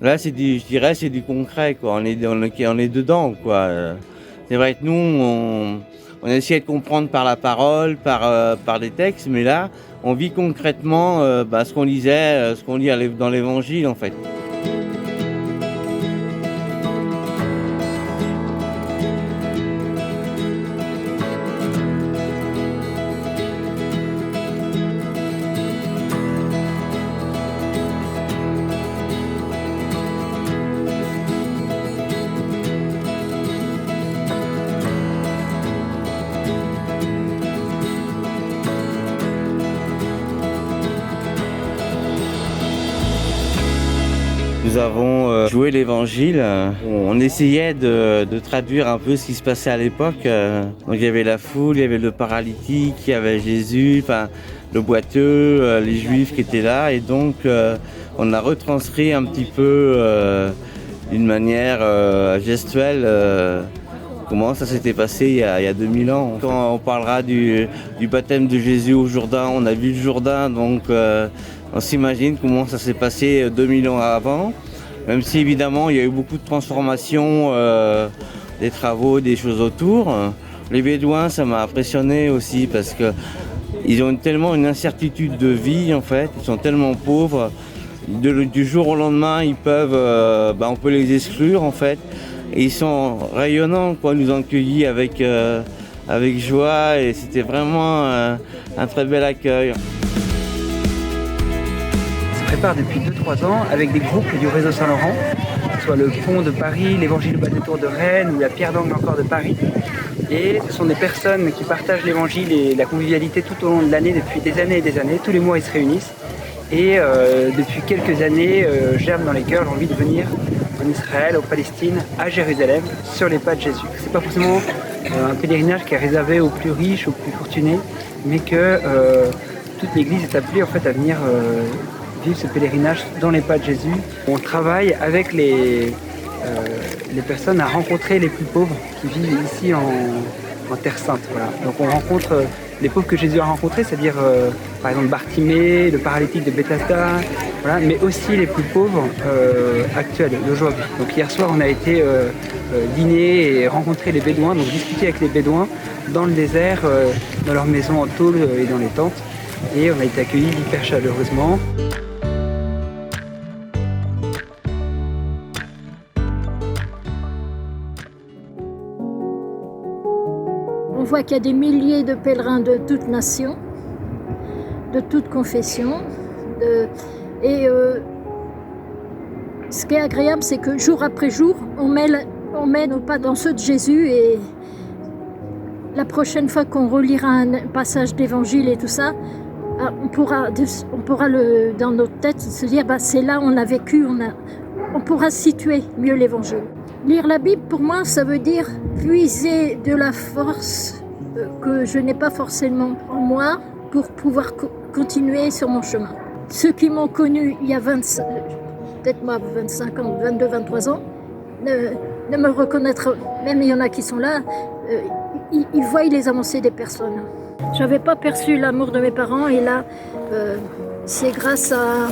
Là, je dirais, c'est du concret, quoi. On est dedans, quoi. C'est vrai que nous, on essaie de comprendre par la parole, par des textes, mais là, on vit concrètement ce qu'on lisait, ce qu'on lit dans l'Évangile, en fait. Nous avons joué l'Évangile. On essayait de traduire un peu ce qui se passait à l'époque. Donc il y avait la foule, il y avait le paralytique, il y avait Jésus, le boiteux, les Juifs qui étaient là. Et donc on a retranscrit un petit peu d'une manière gestuelle comment ça s'était passé il y a 2000 ans. Quand on parlera du baptême de Jésus au Jourdain, on a vu le Jourdain, donc on s'imagine comment ça s'est passé 2000 ans avant. Même si évidemment il y a eu beaucoup de transformations, des travaux, des choses autour. Les Bédouins, ça m'a impressionné aussi parce qu'ils ont tellement une incertitude de vie en fait, ils sont tellement pauvres. Du jour au lendemain, ils peuvent, on peut les exclure en fait. Et ils sont rayonnants, quoi, nous ont accueillis avec joie et c'était vraiment un très bel accueil. On se prépare depuis 2-3 ans avec des groupes du réseau Saint-Laurent, que ce soit le Pont de Paris, l'Évangile du Bas-des-Tours de Rennes ou la Pierre d'Angle encore de Paris. Et ce sont des personnes qui partagent l'Évangile et la convivialité tout au long de l'année depuis des années et des années. Tous les mois, ils se réunissent. Et depuis quelques années, germe dans les cœurs l'envie de venir en Israël, en Palestine, à Jérusalem, sur les pas de Jésus. C'est pas forcément un pèlerinage qui est réservé aux plus riches, aux plus fortunés, mais que toute l'Église est appelée en fait à venir vivre ce pèlerinage dans les pas de Jésus. On travaille avec les personnes à rencontrer les plus pauvres qui vivent ici en Terre Sainte. Voilà. Donc on rencontre les pauvres que Jésus a rencontrés, c'est-à-dire par exemple Bartimée, le paralytique de Bethesda, voilà, mais aussi les plus pauvres actuels d'aujourd'hui. Donc hier soir on a été dîner et rencontrer les Bédouins, donc discuter avec les Bédouins dans le désert, dans leurs maisons en tôle et dans les tentes. Et on a été accueillis hyper chaleureusement. On voit qu'il y a des milliers de pèlerins de toutes nations, de toutes confessions. Ce qui est agréable, c'est que jour après jour, on met nos pas dans ceux de Jésus. Et la prochaine fois qu'on relira un passage d'évangile et tout ça, on pourra dans notre tête se dire c'est là où on a vécu, on pourra situer mieux l'évangile. Lire la Bible, pour moi, ça veut dire puiser de la force que je n'ai pas forcément en moi pour pouvoir continuer sur mon chemin. Ceux qui m'ont connu il y a 25 ans, 22, 23 ans, ne me reconnaîtront, même il y en a qui sont là, ils voient les avancées des personnes. Je n'avais pas perçu l'amour de mes parents et là, c'est grâce à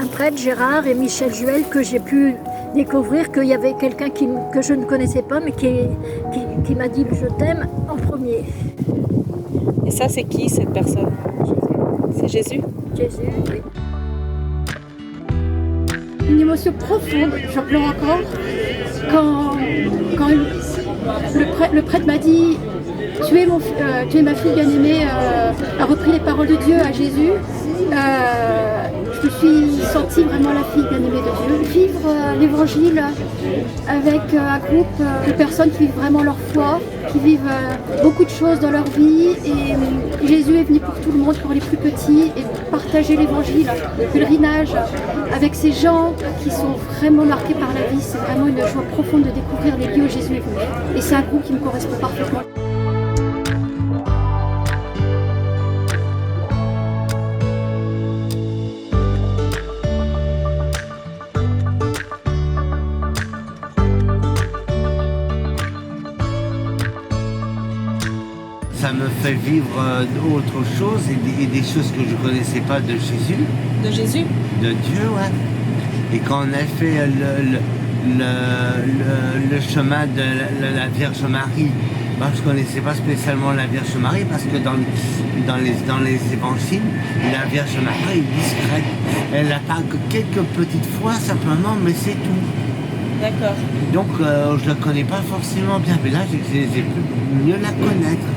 un prêtre, Gérard et Michel Juel, que j'ai pu découvrir qu'il y avait quelqu'un que je ne connaissais pas, mais qui m'a dit « je t'aime » en premier. Et ça, c'est qui cette personne? C'est Jésus? Jésus, oui. Une émotion profonde, j'en pleure encore, quand le prêtre m'a dit « tu es ma fille bien-aimée », a repris les paroles de Dieu à Jésus. Je me suis sentie vraiment la fille bien-aimée de Dieu. Vivre l'évangile avec un groupe de personnes qui vivent vraiment leur foi, qui vivent beaucoup de choses dans leur vie. Et Jésus est venu pour tout le monde, pour les plus petits, et partager l'évangile, le pèlerinage avec ces gens qui sont vraiment marqués par la vie. C'est vraiment une joie profonde de découvrir les lieux où Jésus est venu. Et c'est un groupe qui me correspond parfaitement. Ça me fait vivre autre chose et des choses que je ne connaissais pas de Jésus. De Jésus? De Dieu, ouais. Et quand on a fait le chemin de la Vierge Marie, moi je ne connaissais pas spécialement la Vierge Marie parce que dans les évangiles, la Vierge Marie est discrète. Elle apparaît que quelques petites fois simplement, mais c'est tout. D'accord. Donc je ne la connais pas forcément bien, mais là j'ai pu mieux la connaître.